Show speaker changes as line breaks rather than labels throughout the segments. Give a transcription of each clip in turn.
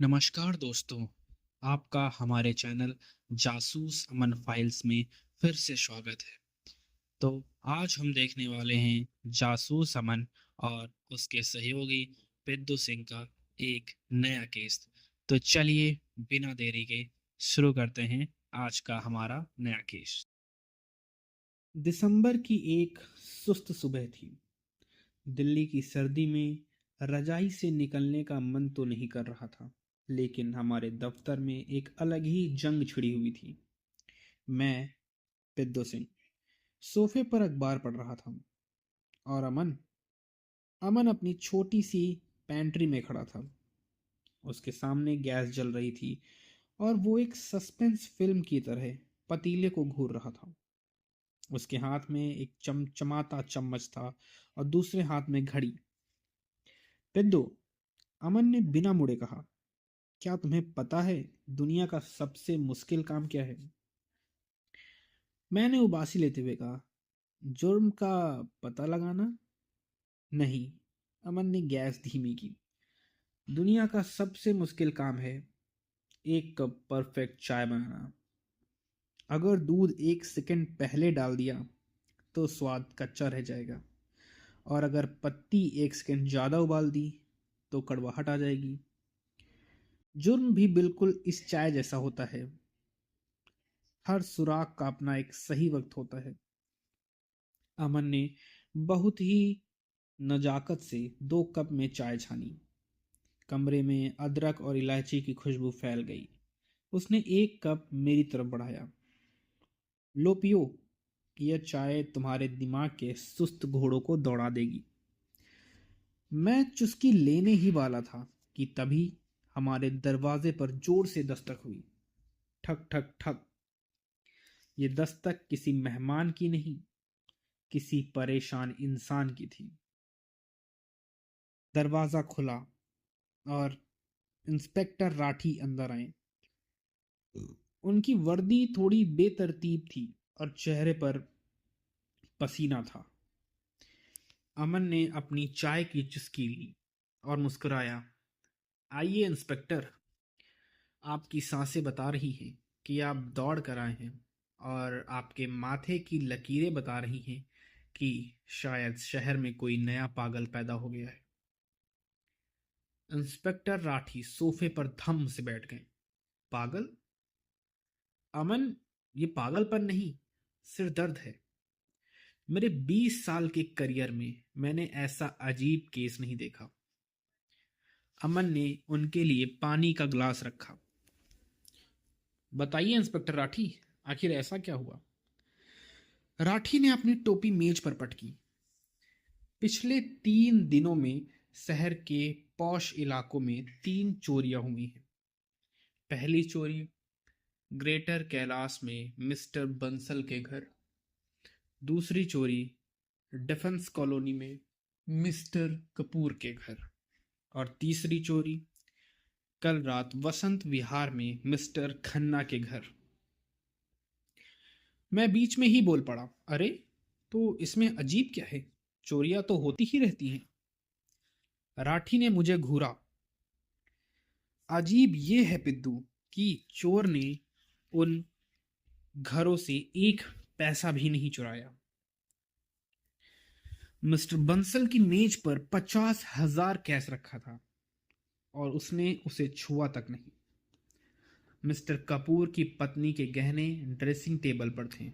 नमस्कार दोस्तों, आपका हमारे चैनल जासूस अमन फाइल्स में फिर से स्वागत है। तो आज हम देखने वाले हैं जासूस अमन और उसके सहयोगी पिद्दू सिंह का एक नया केस। तो चलिए बिना देरी के शुरू करते हैं आज का हमारा नया केस। दिसंबर की एक सुस्त सुबह थी। दिल्ली की सर्दी में रजाई से निकलने का मन तो नहीं कर रहा था, लेकिन हमारे दफ्तर में एक अलग ही जंग छिड़ी हुई थी। मैं, पिद्दू सिंह, सोफे पर अखबार पढ़ रहा था और अमन अमन अपनी छोटी सी पैंट्री में खड़ा था। उसके सामने गैस जल रही थी और वो एक सस्पेंस फिल्म की तरह पतीले को घूर रहा था। उसके हाथ में एक चमचमाता चम्मच था और दूसरे हाथ में घड़ी। पिद्दू, अमन ने बिना मुड़े कहा, क्या तुम्हें पता है दुनिया का सबसे मुश्किल काम क्या है? मैंने उबासी लेते हुए कहा, जुर्म का पता लगाना। नहीं, अमन ने गैस धीमी की। दुनिया का सबसे मुश्किल काम है एक कप परफेक्ट चाय बनाना। अगर दूध 1 सेकंड पहले डाल दिया तो स्वाद कच्चा रह जाएगा, और अगर पत्ती 1 सेकंड ज्यादा उबाल दी तो कड़वाहट आ जाएगी। जुर्म भी बिल्कुल इस चाय जैसा होता है। हर सुराख का अपना एक सही वक्त होता है। अमन ने बहुत ही नजाकत से 2 कप में चाय छानी। कमरे में अदरक और इलायची की खुशबू फैल गई। उसने एक कप मेरी तरफ बढ़ाया। लो पियो, यह चाय तुम्हारे दिमाग के सुस्त घोड़ों को दौड़ा देगी। मैं चुस्की लेने ही वाला था कि तभी हमारे दरवाजे पर जोर से दस्तक हुई। ठक ठक ठक। ये दस्तक किसी मेहमान की नहीं, किसी परेशान इंसान की थी। दरवाजा खुला और इंस्पेक्टर राठी अंदर आए। उनकी वर्दी थोड़ी बेतरतीब थी और चेहरे पर पसीना था। अमन ने अपनी चाय की चुस्की ली और मुस्कुराया। आइए इंस्पेक्टर, आपकी सांसें बता रही हैं कि आप दौड़ कर आए हैं, और आपके माथे की लकीरें बता रही हैं कि शायद शहर में कोई नया पागल पैदा हो गया है। इंस्पेक्टर राठी सोफे पर धम से बैठ गए। पागल? अमन, ये पागलपन नहीं, सिर दर्द है। मेरे 20 साल के करियर में मैंने ऐसा अजीब केस नहीं देखा। अमन ने उनके लिए पानी का ग्लास रखा। बताइए इंस्पेक्टर राठी, आखिर ऐसा क्या हुआ? राठी ने अपनी टोपी मेज पर पटकी। पिछले 3 दिनों में शहर के पॉश इलाकों में 3 चोरियां हुई हैं। पहली चोरी ग्रेटर कैलाश में मिस्टर बंसल के घर। दूसरी चोरी डिफेंस कॉलोनी में मिस्टर कपूर के घर। और तीसरी चोरी कल रात वसंत विहार में मिस्टर खन्ना के घर। मैं बीच में ही बोल पड़ा, अरे, तो इसमें अजीब क्या है? चोरियां तो होती ही रहती हैं। राठी ने मुझे घूरा। अजीब ये है पिद्दू कि चोर ने उन घरों से एक पैसा भी नहीं चुराया। मिस्टर बंसल की मेज पर 50,000 कैश रखा था और उसने उसे छुआ तक नहीं। मिस्टर कपूर की पत्नी के गहने ड्रेसिंग टेबल पर थे,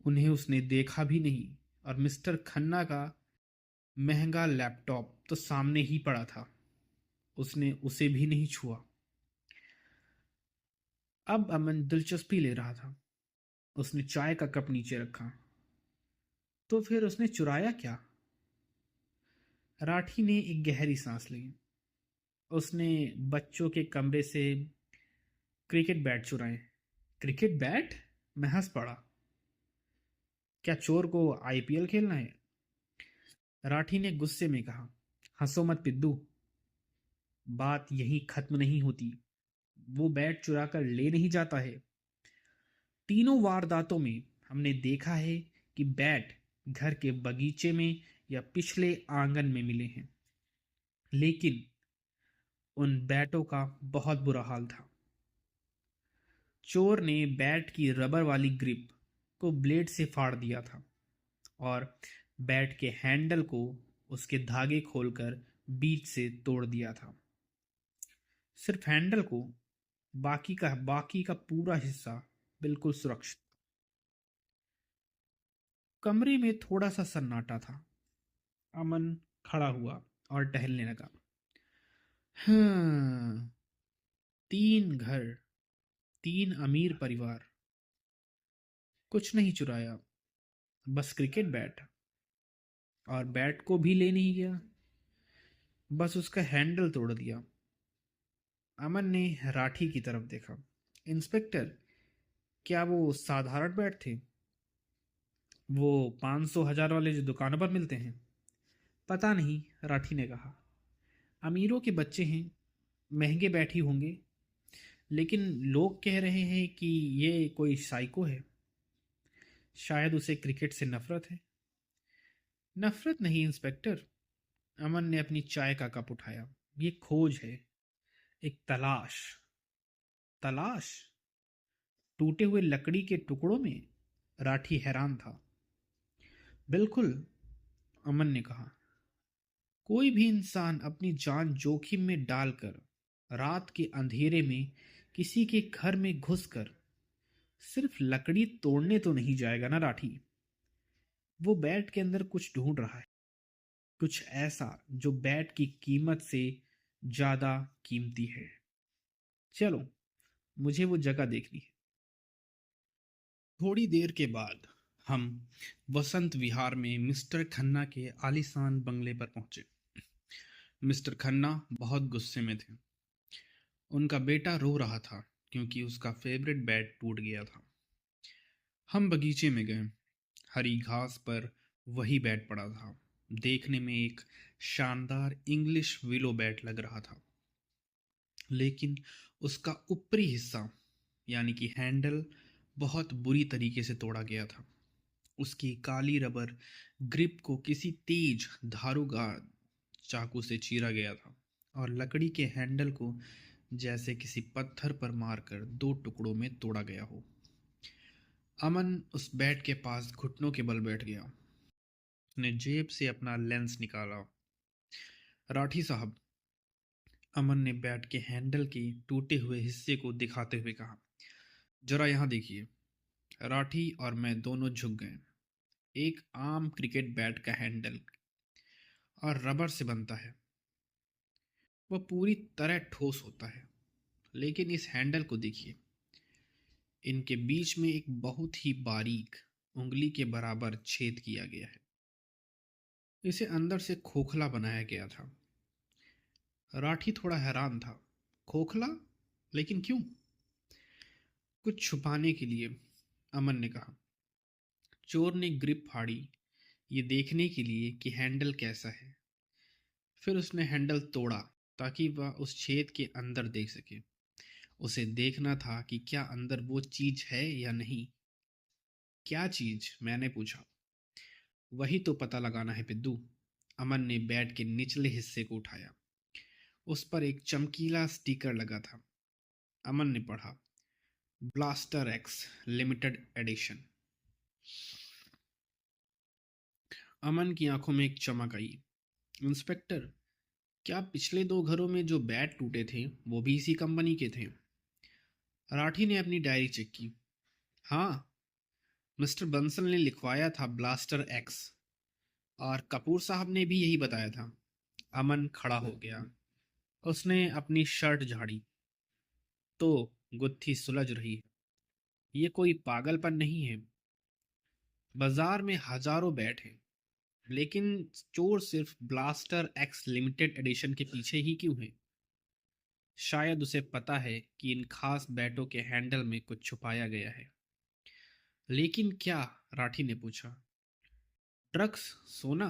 उन्हें उसने देखा भी नहीं। और मिस्टर खन्ना का महंगा लैपटॉप तो सामने ही पड़ा था, उसने उसे भी नहीं छुआ। अब अमन दिलचस्पी ले रहा था। उसने चाय का कप नीचे रखा। तो फिर उसने चुराया क्या? राठी ने एक गहरी सांस ली। उसने बच्चों के कमरे से क्रिकेट बैट चुराए। Cricket bat? मैं हंस पड़ा। क्या चोर को आईपीएल खेलना है? राठी ने गुस्से में कहा, हंसो मत पिद्दू, बात यहीं खत्म नहीं होती। वो बैट चुरा कर ले नहीं जाता है। तीनों वारदातों में हमने देखा है कि बैट घर के बगीचे में या पिछले आंगन में मिले हैं। लेकिन उन बैटों का बहुत बुरा हाल था। चोर ने बैट की रबर वाली ग्रिप को ब्लेड से फाड़ दिया था और बैट के हैंडल को उसके धागे खोलकर बीच से तोड़ दिया था। सिर्फ हैंडल को, बाकी का पूरा हिस्सा बिल्कुल सुरक्षित। कमरे में थोड़ा सा सन्नाटा था। अमन खड़ा हुआ और टहलने लगा। हाँ, 3 घर, 3 अमीर परिवार, कुछ नहीं चुराया, बस क्रिकेट बैट। और बैट को भी ले नहीं गया, बस उसका हैंडल तोड़ दिया। अमन ने राठी की तरफ देखा। इंस्पेक्टर, क्या वो साधारण बैट थे? वो 500 1000 वाले जो दुकानों पर मिलते हैं? पता नहीं, राठी ने कहा। अमीरों के बच्चे हैं, महंगे बैट ही होंगे। लेकिन लोग कह रहे हैं कि ये कोई साइको है। शायद उसे क्रिकेट से नफरत है। नफरत नहीं इंस्पेक्टर। अमन ने अपनी चाय का कप उठाया। ये खोज है, एक तलाश। तलाश? टूटे हुए लकड़ी के टुकड़ों में? राठी हैरान था। बिल्कुल, अमन ने कहा। कोई भी इंसान अपनी जान जोखिम में डालकर रात के अंधेरे में किसी के घर में घुसकर सिर्फ लकड़ी तोड़ने तो नहीं जाएगा ना राठी। वो बैट के अंदर कुछ ढूंढ रहा है, कुछ ऐसा जो बैट की कीमत से ज्यादा कीमती है। चलो, मुझे वो जगह देखनी है। थोड़ी देर के बाद हम वसंत विहार में मिस्टर खन्ना के आलीशान बंगले पर पहुंचे। मिस्टर खन्ना बहुत गुस्से में थे। उनका बेटा रो रहा था क्योंकि उसका फेवरेट बैट टूट गया था। हम बगीचे में गए। हरी घास पर वही बैट पड़ा था। देखने में एक शानदार इंग्लिश विलो बैट लग रहा था, लेकिन उसका ऊपरी हिस्सा यानी कि हैंडल बहुत बुरी तरीके से तोड़ा गया था। उसकी काली रबर ग्रिप को किसी तेज धारुगार चाकू से चीरा गया था और लकड़ी के हैंडल को जैसे किसी पत्थर पर मारकर 2 टुकड़ों में तोड़ा गया हो। अमन उस बैट के पास घुटनों के बल बैठ गया। उसने जेब से अपना लेंस निकाला। राठी साहब, अमन ने बैट के हैंडल के टूटे हुए हिस्से को दिखाते हुए कहा, जरा यहां देखिए। राठी और मैं दोनों झुक गए। एक आम क्रिकेट बैट का हैंडल और रबर से बनता है। वह पूरी तरह ठोस होता है, लेकिन इस हैंडल को देखिए। इनके बीच में एक बहुत ही बारीक, उंगली के बराबर छेद किया गया है। इसे अंदर से खोखला बनाया गया था। राठी थोड़ा हैरान था। खोखला? लेकिन क्यों? कुछ छुपाने के लिए, अमन ने कहा। चोर ने ग्रिप फाड़ी, ये देखने के लिए कि हैंडल कैसा है। फिर उसने हैंडल तोड़ा ताकि वह उस छेद के अंदर देख सके। उसे देखना था कि क्या अंदर वो चीज है या नहीं। क्या चीज? मैंने पूछा। वही तो पता लगाना है पिद्दू। अमन ने बैट के निचले हिस्से को उठाया। उस पर एक चमकीला स्टिकर लगा था। अमन ने पढ़ा, ब्लास्टर एक्स लिमिटेड एडिशन। अमन की आंखों में एक चमक आई। इंस्पेक्टर, क्या पिछले 2 घरों में जो बैट टूटे थे वो भी इसी कंपनी के थे? राठी ने अपनी डायरी चेक की। हाँ, मिस्टर बंसल ने लिखवाया था ब्लास्टर एक्स, और कपूर साहब ने भी यही बताया था। अमन खड़ा हो गया। उसने अपनी शर्ट झाड़ी। तो गुत्थी सुलझ रही है। ये कोई पागलपन नहीं है। बाजार में हजारों बैट हैं, लेकिन चोर सिर्फ ब्लास्टर एक्स लिमिटेड एडिशन के पीछे ही क्यों है? शायद उसे पता है कि इन खास बैटों के हैंडल में कुछ छुपाया गया है। लेकिन क्या? राठी ने पूछा। ड्रग्स? सोना?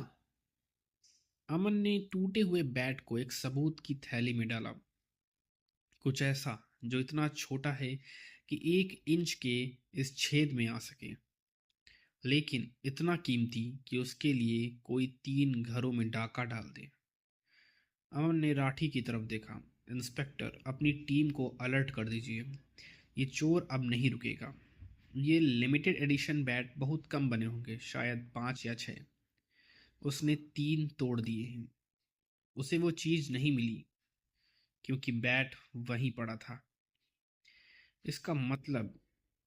अमन ने टूटे हुए बैट को एक सबूत की थैली में डाला। कुछ ऐसा जो इतना छोटा है कि 1 इंच के इस छेद में आ सके, लेकिन इतना कीमती कि उसके लिए कोई 3 घरों में डाका डाल दे। अमन ने राठी की तरफ देखा। इंस्पेक्टर, अपनी टीम को अलर्ट कर दीजिए। ये चोर अब नहीं रुकेगा। ये लिमिटेड एडिशन बैट बहुत कम बने होंगे, शायद 5 या 6। उसने 3 तोड़ दिए हैं। उसे वो चीज़ नहीं मिली क्योंकि बैट वहीं पड़ा था। इसका मतलब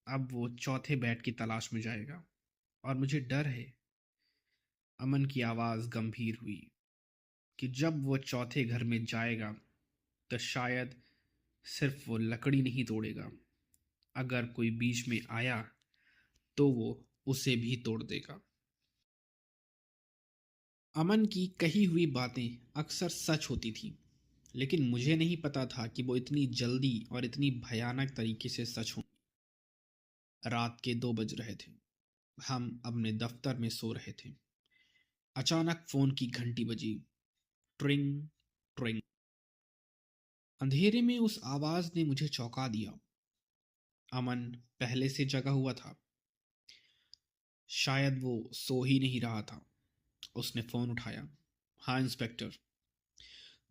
अब वो चौथे बैट की तलाश में जाएगा और मुझे डर है। अमन की आवाज़ गंभीर हुई कि जब वो चौथे घर में जाएगा तो शायद सिर्फ वो लकड़ी नहीं तोड़ेगा। अगर कोई बीच में आया तो वो उसे भी तोड़ देगा। अमन की कही हुई बातें अक्सर सच होती थीं, लेकिन मुझे नहीं पता था कि वो इतनी जल्दी और इतनी भयानक तरीके से सच हों। रात के 2 बज रहे थे। हम अपने दफ्तर में सो रहे थे। अचानक फोन की घंटी बजी। ट्रिंग ट्रिंग। अंधेरे में उस आवाज ने मुझे चौंका दिया। अमन पहले से जगा हुआ था। शायद वो सो ही नहीं रहा था। उसने फोन उठाया। हाँ इंस्पेक्टर।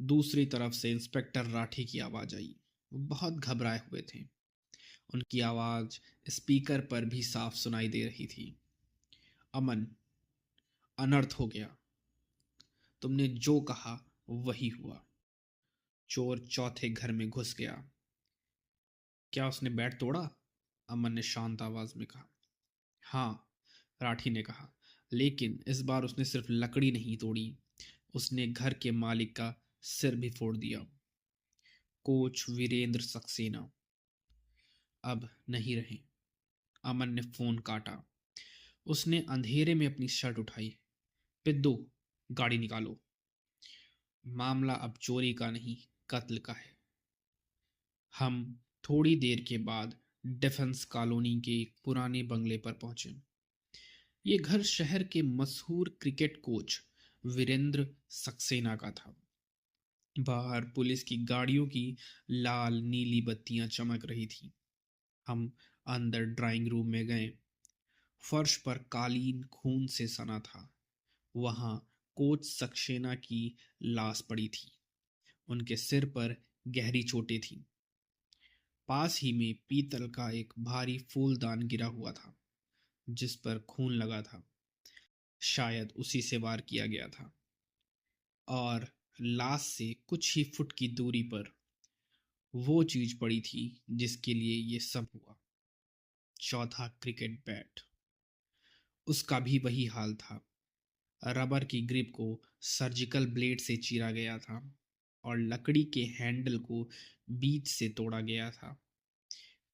दूसरी तरफ से इंस्पेक्टर राठी की आवाज आई। वो बहुत घबराए हुए थे। उनकी आवाज स्पीकर पर भी साफ सुनाई दे रही थी। अमन, अनर्थ हो गया। तुमने जो कहा वही हुआ। चोर चौथे घर में घुस गया। क्या उसने बैट तोड़ा? अमन ने शांत आवाज में कहा। हाँ, राठी ने कहा, लेकिन इस बार उसने सिर्फ लकड़ी नहीं तोड़ी, उसने घर के मालिक का सिर भी फोड़ दिया। कोच वीरेंद्र सक्सेना अब नहीं रहे। अमन ने फोन काटा। उसने अंधेरे में अपनी शर्ट उठाई। पिद्दू, गाड़ी निकालो। मामला अब चोरी का नहीं, कत्ल का है। हम थोड़ी देर के बाद डिफेंस कॉलोनी के एक पुराने बंगले पर पहुंचे। ये घर शहर के मशहूर क्रिकेट कोच वीरेंद्र सक्सेना का था। बाहर पुलिस की गाड़ियों की लाल नीली बत्तियां चमक रही थीं। हम अंदर ड्राइंग रूम में गए। फर्श पर कालीन खून से सना था। वहां कोच सक्सेना की लाश पड़ी थी। उनके सिर पर गहरी चोटें थीं। पास ही में पीतल का एक भारी फूलदान गिरा हुआ था जिस पर खून लगा था। शायद उसी से वार किया गया था। और लाश से कुछ ही फुट की दूरी पर वो चीज पड़ी थी जिसके लिए ये सब हुआ। चौथा क्रिकेट बैट। उसका भी वही हाल था। रबर की ग्रिप को सर्जिकल ब्लेड से चीरा गया था और लकड़ी के हैंडल को बीच से तोड़ा गया था।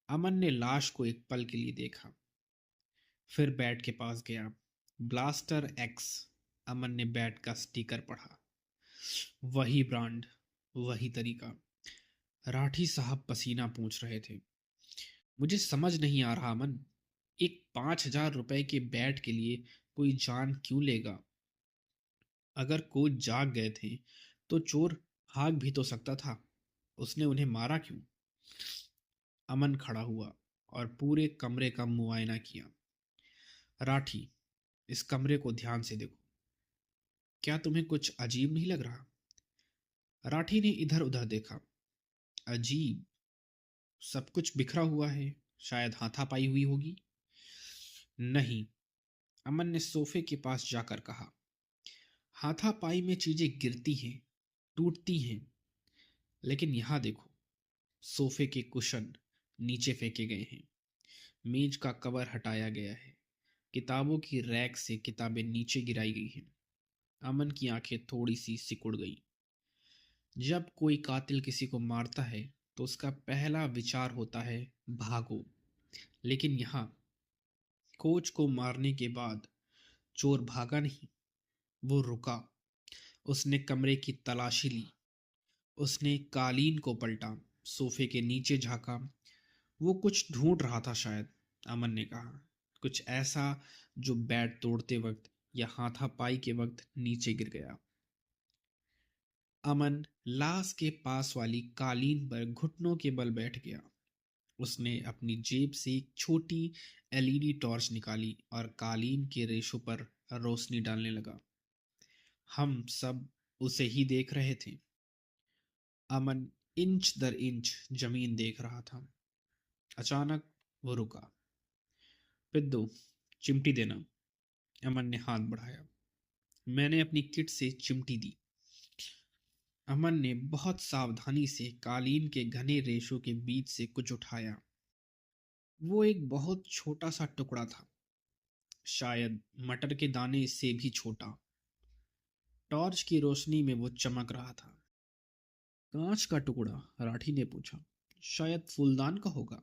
अमन ने लाश को एक पल के लिए देखा, फिर बैट के पास गया। Blaster x. अमन ने बैट का स्टिकर पढ़ा। वही ब्रांड, वही तरीका। राठी साहब पसीना पूछ रहे थे। मुझे समझ नहीं आ रहा अमन, एक 5,000 रुपए के बैट के लिए कोई जान क्यों लेगा? अगर कोच जाग गए थे तो चोर भाग भी तो सकता था। उसने उन्हें मारा क्यों? अमन खड़ा हुआ और पूरे कमरे का मुआयना किया। राठी, इस कमरे को ध्यान से देखो। क्या तुम्हें कुछ अजीब नहीं लग रहा? राठी ने इधर उधर देखा। अजीब? सब कुछ बिखरा हुआ है, शायद हाथापाई हुई होगी। नहीं, अमन ने सोफे के पास जाकर कहा। हाथापाई में चीजें गिरती हैं, टूटती हैं, लेकिन यहाँ देखो। सोफे के कुशन नीचे फेंके गए हैं। मेज का कवर हटाया गया है। किताबों की रैक से किताबें नीचे गिराई गई हैं। अमन की आंखें थोड़ी सी सिकुड़ गई। जब कोई कातिल किसी को मारता है तो उसका पहला विचार होता है भागो। लेकिन यहाँ कोच को मारने के बाद चोर भागा नहीं, वो रुका। उसने कमरे की तलाशी ली। उसने कालीन को पलटा, सोफे के नीचे झांका। वो कुछ ढूंढ रहा था शायद। अमन ने कहा, कुछ ऐसा जो बैट तोड़ते वक्त या हाथापाई के वक्त नीचे गिर गया। अमन लाश के पास वाली कालीन पर घुटनों के बल बैठ गया। उसने अपनी जेब से एक छोटी एलईडी टॉर्च निकाली और कालीन के रेशों पर रोशनी डालने लगा। हम सब उसे ही देख रहे थे। अमन इंच दर इंच जमीन देख रहा था। अचानक वो रुका। पिद्दू, चिमटी देना। अमन ने हाथ बढ़ाया। मैंने अपनी किट से चिमटी दी। अमन ने बहुत सावधानी से कालीन के घने रेशों के बीच से कुछ उठाया। वो एक बहुत छोटा सा टुकड़ा था, शायद मटर के दाने से भी छोटा। टॉर्च की रोशनी में वो चमक रहा था। कांच का टुकड़ा? राठी ने पूछा। शायद फूलदान का होगा।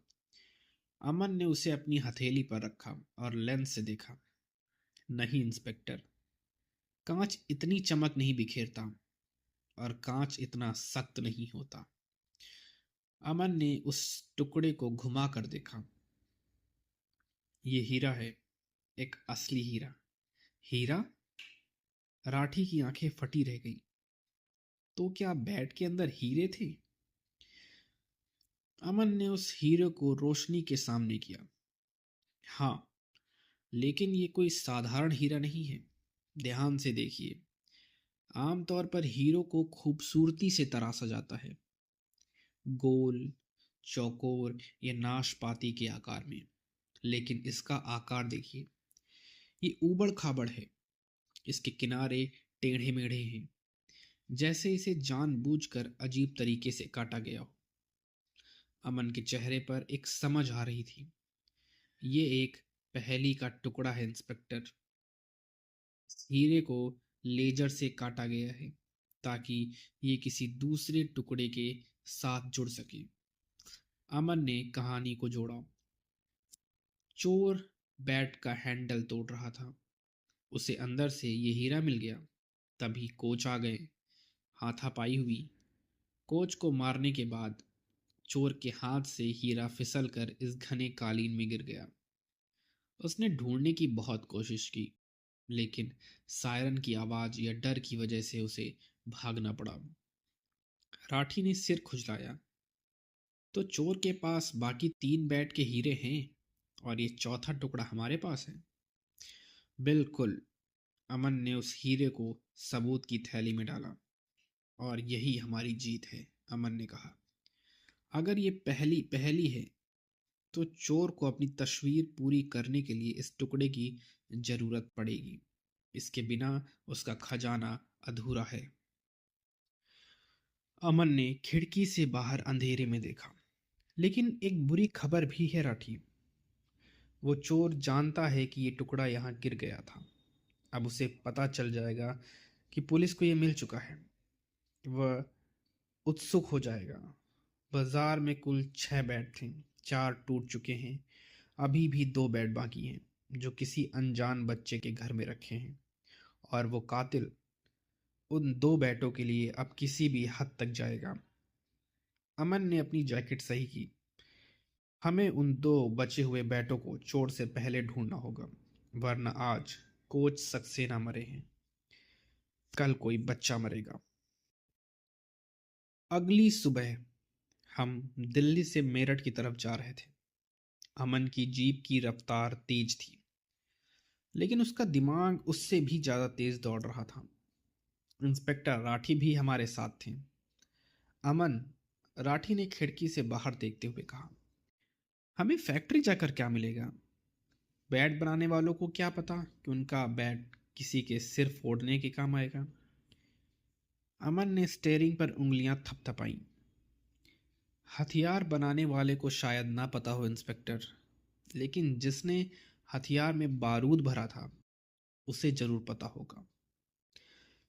अमन ने उसे अपनी हथेली पर रखा और लेंस से देखा। नहीं इंस्पेक्टर, कांच इतनी चमक नहीं बिखेरता और कांच इतना सख्त नहीं होता। अमन ने उस टुकड़े को घुमा कर देखा। ये हीरा है, एक असली हीरा। हीरा? राठी की आंखें फटी रह गई। तो क्या बेड के अंदर हीरे थे? अमन ने उस हीरे को रोशनी के सामने किया। हाँ, लेकिन ये कोई साधारण हीरा नहीं है। ध्यान से देखिए। आमतौर पर हीरो को खूबसूरती से तराशा जाता है, गोल, चौकोर या नाशपाती के आकार में। लेकिन इसका आकार देखिए। ये ऊबड़ खाबड़ है। इसके किनारे टेढ़े मेढ़े हैं, जैसे इसे जानबूझकर अजीब तरीके से काटा गया हो। अमन के चेहरे पर एक समझ आ रही थी। ये एक पहेली का टुकड़ा है इंस्पेक्टर। इस हीरे को लेजर से काटा गया है ताकि ये किसी दूसरे टुकड़े के साथ जुड़ सके। अमन ने कहानी को जोड़ा। चोर बैट का हैंडल तोड़ रहा था, उसे अंदर से ये हीरा मिल गया। तभी कोच आ गए। हाथापाई हुई। कोच को मारने के बाद चोर के हाथ से हीरा फिसल कर इस घने कालीन में गिर गया। उसने ढूंढने की बहुत कोशिश की, लेकिन सायरन की आवाज या डर की वजह से उसे भागना पड़ा। राठी ने सिर खुजलाया। तो चोर के पास बाकी 3 बैट के हीरे हैं और ये चौथा टुकड़ा हमारे पास है। बिल्कुल। अमन ने उस हीरे को सबूत की थैली में डाला। और यही हमारी जीत है, अमन ने कहा। अगर ये पहली पहली है तो चोर को अपनी तस्वीर पूरी करने के लिए इस टुकड़े की जरूरत पड़ेगी। इसके बिना उसका खजाना अधूरा है। अमन ने खिड़की से बाहर अंधेरे में देखा। लेकिन एक बुरी खबर भी है राठी। वो चोर जानता है कि ये टुकड़ा यहाँ गिर गया था। अब उसे पता चल जाएगा कि पुलिस को ये मिल चुका है। वह उत्सुक हो जाएगा। बाजार में कुल 6 बेड थे। 4 टूट चुके हैं। अभी भी 2 बेड बाकी हैं, जो किसी अनजान बच्चे के घर में रखे हैं। और वो कातिल उन 2 बेटों के लिए अब किसी भी हद तक जाएगा। अमन ने अपनी जैकेट सही की। हमें उन 2 बचे हुए बेटों को चोर से पहले ढूंढना होगा, वरना आज कोच सक्सेना मरे हैं, कल कोई बच्चा मरेगा। अगली सुबह हम दिल्ली से मेरठ की तरफ जा रहे थे। अमन की जीप की रफ्तार तेज थी, लेकिन उसका दिमाग उससे भी ज्यादा तेज दौड़ रहा था। इंस्पेक्टर राठी भी हमारे साथ थे। अमन, राठी ने खिड़की से बाहर देखते हुए कहा, हमें फैक्ट्री जाकर क्या मिलेगा? बैट बनाने वालों को क्या पता कि उनका बैट किसी के सिर फोड़ने के काम आएगा। अमन ने स्टेयरिंग पर उंगलियां थपथपाई। हथियार बनाने वाले को शायद ना पता हो इंस्पेक्टर, लेकिन जिसने हथियार में बारूद भरा था उसे जरूर पता होगा।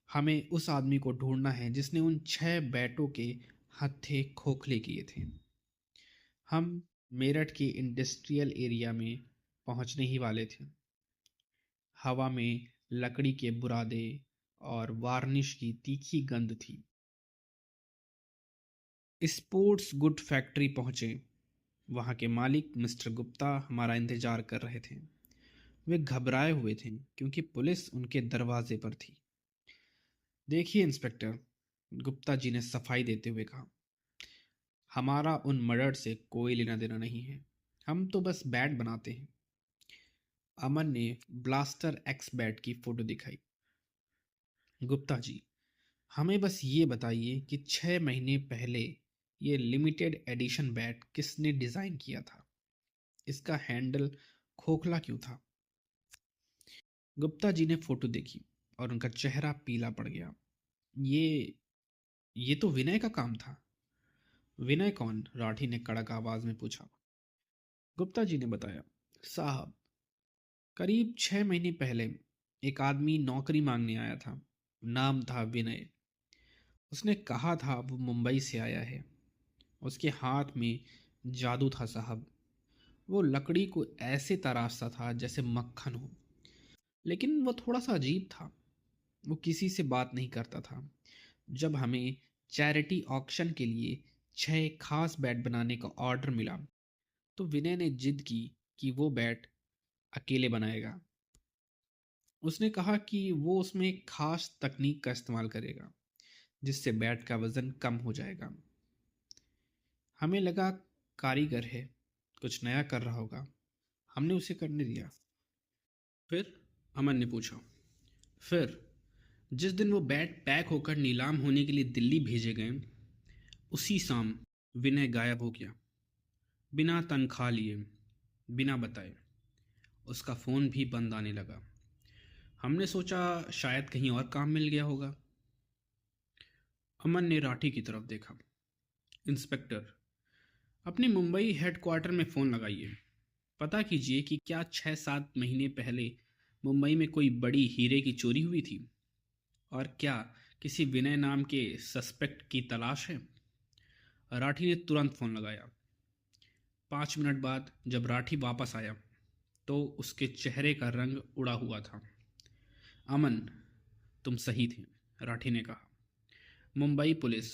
हमें उस आदमी को ढूंढना है जिसने उन 6 बैटों के हत्थे खोखले किए थे। हम मेरठ के इंडस्ट्रियल एरिया में पहुंचने ही वाले थे। हवा में लकड़ी के बुरादे और वार्निश की तीखी गंध थी। स्पोर्ट्स गुड फैक्ट्री पहुंचे। वहां के मालिक मिस्टर गुप्ता हमारा इंतजार कर रहे थे। वे घबराए हुए थे क्योंकि पुलिस उनके दरवाजे पर थी। देखिए इंस्पेक्टर, गुप्ता जी ने सफाई देते हुए कहा, हमारा उन मर्डर से कोई लेना देना नहीं है। हम तो बस बैट बनाते हैं। अमन ने ब्लास्टर एक्स बैट की फोटो दिखाई। गुप्ता जी, हमें बस ये बताइए कि 6 महीने पहले ये लिमिटेड एडिशन बैट किसने डिजाइन किया था? इसका हैंडल खोखला क्यों था? गुप्ता जी ने फोटो देखी और उनका चेहरा पीला पड़ गया। ये ये तो विनय का काम था। विनय कौन? राठी ने कड़क आवाज में पूछा। गुप्ता जी ने बताया, साहब, करीब 6 महीने पहले एक आदमी नौकरी मांगने आया था। नाम था विनय। उसने कहा था वो मुंबई से आया है। उसके हाथ में जादू था साहब। वो लकड़ी को ऐसे तराशता था जैसे मक्खन हो। लेकिन वो थोड़ा सा अजीब था। वो किसी से बात नहीं करता था। जब हमें चैरिटी ऑक्शन के लिए 6 खास बैट बनाने का ऑर्डर मिला तो विनय ने जिद की कि वो बैट अकेले बनाएगा। उसने कहा कि वो उसमें एक खास तकनीक का इस्तेमाल करेगा जिससे बैट का वजन कम हो जाएगा। हमें लगा कारीगर है, कुछ नया कर रहा होगा। हमने उसे करने दिया। फिर? अमन ने पूछा। फिर जिस दिन वो बैट पैक होकर नीलाम होने के लिए दिल्ली भेजे गए, उसी शाम विनय गायब हो गया। बिना तनख्वाह लिए, बिना बताए। उसका फ़ोन भी बंद आने लगा। हमने सोचा शायद कहीं और काम मिल गया होगा। अमन ने राठी की तरफ देखा। इंस्पेक्टर, अपने मुंबई हेडक्वार्टर में फ़ोन लगाइए। पता कीजिए कि क्या 6-7 महीने पहले मुंबई में कोई बड़ी हीरे की चोरी हुई थी, और क्या किसी विनय नाम के सस्पेक्ट की तलाश है। राठी ने तुरंत फ़ोन लगाया। 5 मिनट बाद जब राठी वापस आया तो उसके चेहरे का रंग उड़ा हुआ था। अमन, तुम सही थे, राठी ने कहा। मुंबई पुलिस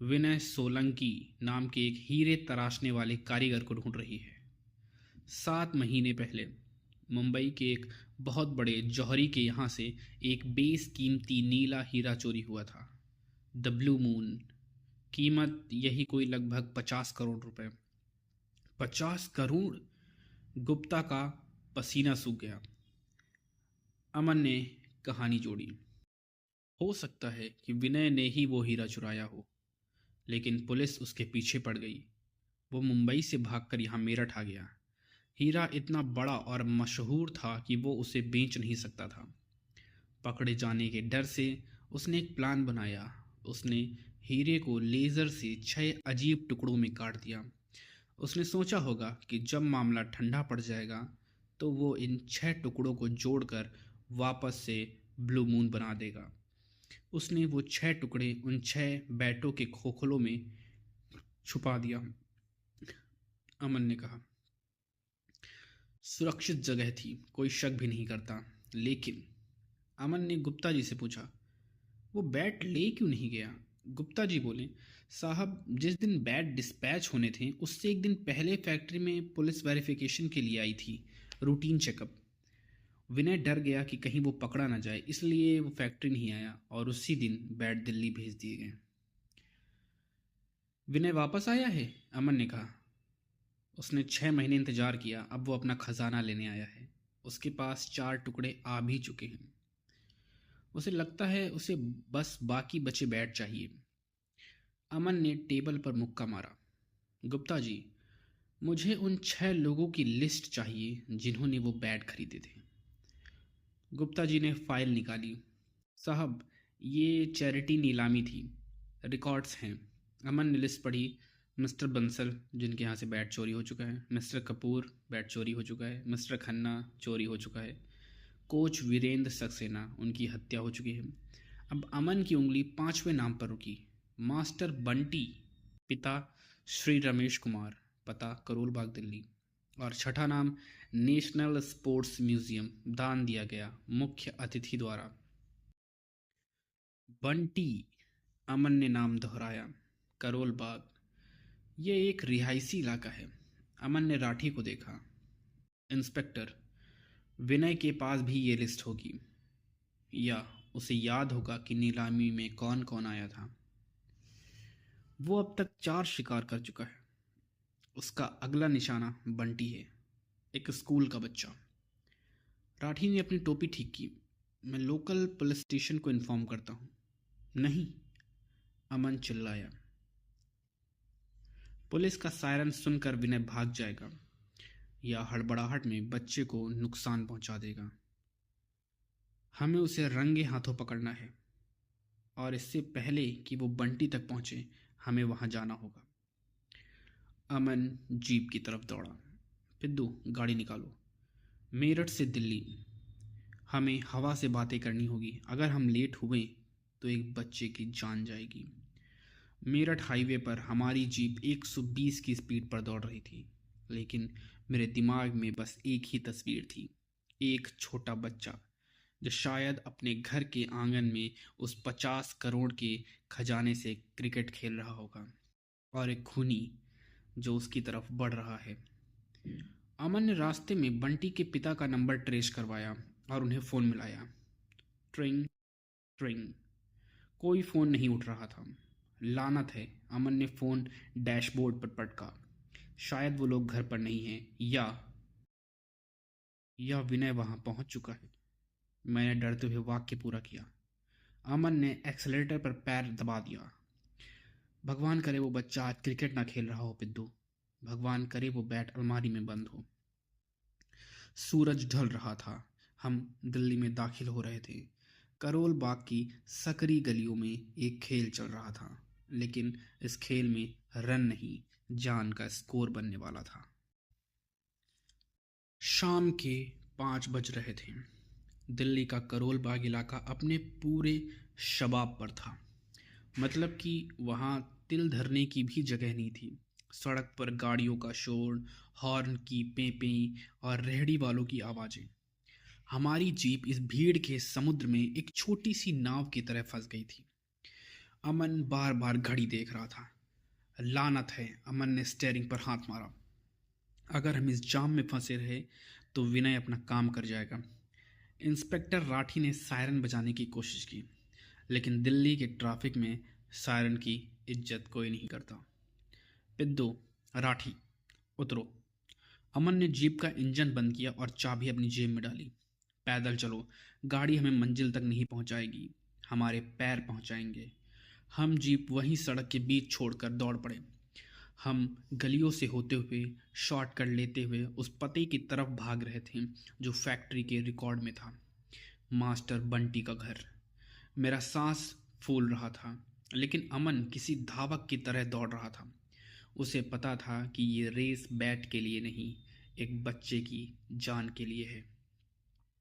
विनय सोलंकी नाम के एक हीरे तराशने वाले कारीगर को ढूंढ रही है। 7 महीने पहले मुंबई के एक बहुत बड़े जौहरी के यहाँ से एक बेसकीमती नीला हीरा चोरी हुआ था। The blue moon. कीमत यही कोई लगभग 50 करोड़ रुपए। 50 करोड़! गुप्ता का पसीना सूख गया। अमन ने कहानी जोड़ी। हो सकता है कि विनय ने ही वो हीरा चुराया हो, लेकिन पुलिस उसके पीछे पड़ गई। वो मुंबई से भागकर यहाँ मेरठ आ गया। हीरा इतना बड़ा और मशहूर था कि वो उसे बेच नहीं सकता था। पकड़े जाने के डर से उसने एक प्लान बनाया। उसने हीरे को लेज़र से 6 अजीब टुकड़ों में काट दिया। उसने सोचा होगा कि जब मामला ठंडा पड़ जाएगा तो वो इन 6 टुकड़ों को जोड़कर वापस से ब्लू मून बना देगा। उसने वो 6 टुकड़े उन 6 बैटों के खोखलों में छुपा दिया। अमन ने कहा। सुरक्षित जगह थी, कोई शक भी नहीं करता। लेकिन अमन ने गुप्ता जी से पूछा, वो बैट ले क्यों नहीं गया? गुप्ता जी बोले, साहब, जिस दिन बैट डिस्पैच होने थे उससे एक दिन पहले फैक्ट्री में पुलिस वेरिफिकेशन के लिए आई थी, रूटीन चेकअप। विनय डर गया कि कहीं वो पकड़ा ना जाए, इसलिए वो फैक्ट्री नहीं आया और उसी दिन बैट दिल्ली भेज दिए गए। विनय वापस आया है? अमन ने कहा। उसने 6 महीने इंतजार किया, अब वो अपना खजाना लेने आया है। उसके पास 4 टुकड़े आ भी चुके हैं। उसे लगता है उसे बस बाकी बचे बैट चाहिए। अमन ने टेबल पर मुक्का मारा। गुप्ता जी, मुझे उन 6 लोगों की लिस्ट चाहिए जिन्होंने वो बैट खरीदे थे। गुप्ता जी ने फाइल निकाली। साहब, ये चैरिटी नीलामी थी, रिकॉर्ड्स हैं। अमन ने लिस्ट पढ़ी। मिस्टर बंसल, जिनके यहाँ से बैट चोरी हो चुका है। मिस्टर कपूर, बैट चोरी हो चुका है। मिस्टर खन्ना, चोरी हो चुका है। कोच वीरेंद्र सक्सेना, उनकी हत्या हो चुकी है। अब अमन की उंगली 5वें नाम पर रुकी। मास्टर बंटी, पिता श्री रमेश कुमार, पता करोल बाग दिल्ली। और छठा नाम नेशनल स्पोर्ट्स म्यूजियम, दान दिया गया मुख्य अतिथि द्वारा। बंटी, अमन ने नाम दोहराया। करोल बाग, ये एक रिहायशी इलाका है। अमन ने राठी को देखा। इंस्पेक्टर, विनय के पास भी ये लिस्ट होगी, या उसे याद होगा कि नीलामी में कौन कौन आया था। वो अब तक 4 शिकार कर चुका है। उसका अगला निशाना बंटी है, एक स्कूल का बच्चा। राठी ने अपनी टोपी ठीक की। मैं लोकल पुलिस स्टेशन को इन्फॉर्म करता हूँ। नहीं, अमन चिल्लाया। पुलिस का सायरन सुनकर विनय भाग जाएगा या हड़बड़ाहट में बच्चे को नुकसान पहुंचा देगा। हमें उसे रंगे हाथों पकड़ना है और इससे पहले कि वो बंटी तक पहुंचे हमें वहां जाना होगा। अमन जीप की तरफ दौड़ा। पिद्दू, गाड़ी निकालो। मेरठ से दिल्ली। हमें हवा से बातें करनी होगी। अगर हम लेट हुए तो एक बच्चे की जान जाएगी। मेरठ हाईवे पर हमारी जीप 120 की स्पीड पर दौड़ रही थी, लेकिन मेरे दिमाग में बस एक ही तस्वीर थी। एक छोटा बच्चा जो शायद अपने घर के आंगन में उस 50 करोड़ के खजाने से क्रिकेट खेल रहा होगा, और एक खूनी जो उसकी तरफ बढ़ रहा है। अमन ने रास्ते में बंटी के पिता का नंबर ट्रेस करवाया और उन्हें फ़ोन मिलाया। ट्रिंग ट्रिंग। कोई फ़ोन नहीं उठ रहा था। लानत है। अमन ने फ़ोन डैशबोर्ड पर पटका। शायद वो लोग घर पर नहीं हैं, या विनय वहां पहुंच चुका है। मैंने डरते हुए वाक्य पूरा किया। अमन ने एक्सेलेरेटर पर पैर दबा दिया। भगवान करे वो बच्चा आज क्रिकेट ना खेल रहा हो पिद्दू। भगवान करे वो बैट अलमारी में बंद हो। सूरज ढल रहा था। हम दिल्ली में दाखिल हो रहे थे। करोल बाग की सकरी गलियों में एक खेल चल रहा था, लेकिन इस खेल में रन नहीं, जान का स्कोर बनने वाला था। शाम के 5 बज रहे थे। दिल्ली का करोल बाग इलाका अपने पूरे शबाब पर था। मतलब कि वहाँ तिल धरने की भी जगह नहीं थी। सड़क पर गाड़ियों का शोर, हॉर्न की पें और रेहड़ी वालों की आवाज़ें। हमारी जीप इस भीड़ के समुद्र में एक छोटी सी नाव की तरह फंस गई थी। अमन बार बार घड़ी देख रहा था। लानत है, अमन ने स्टीयरिंग पर हाथ मारा। अगर हम इस जाम में फंसे रहे तो विनय अपना काम कर जाएगा। इंस्पेक्टर राठी ने सायरन बजाने की कोशिश की, लेकिन दिल्ली के ट्रैफिक में सायरन की इज्जत कोई नहीं करता। पिद्दू, राठी, उतरो। अमन ने जीप का इंजन बंद किया और चाबी अपनी जेब में डाली। पैदल चलो, गाड़ी हमें मंजिल तक नहीं पहुंचाएगी, हमारे पैर पहुंचाएंगे। हम जीप वहीं सड़क के बीच छोड़कर दौड़ पड़े। हम गलियों से होते हुए, शॉर्टकट लेते हुए उस पते की तरफ भाग रहे थे जो फैक्ट्री के रिकॉर्ड में था। मास्टर बंटी का घर। मेरा सांस फूल रहा था, लेकिन अमन किसी धावक की तरह दौड़ रहा था। उसे पता था कि ये रेस बैट के लिए नहीं, एक बच्चे की जान के लिए है।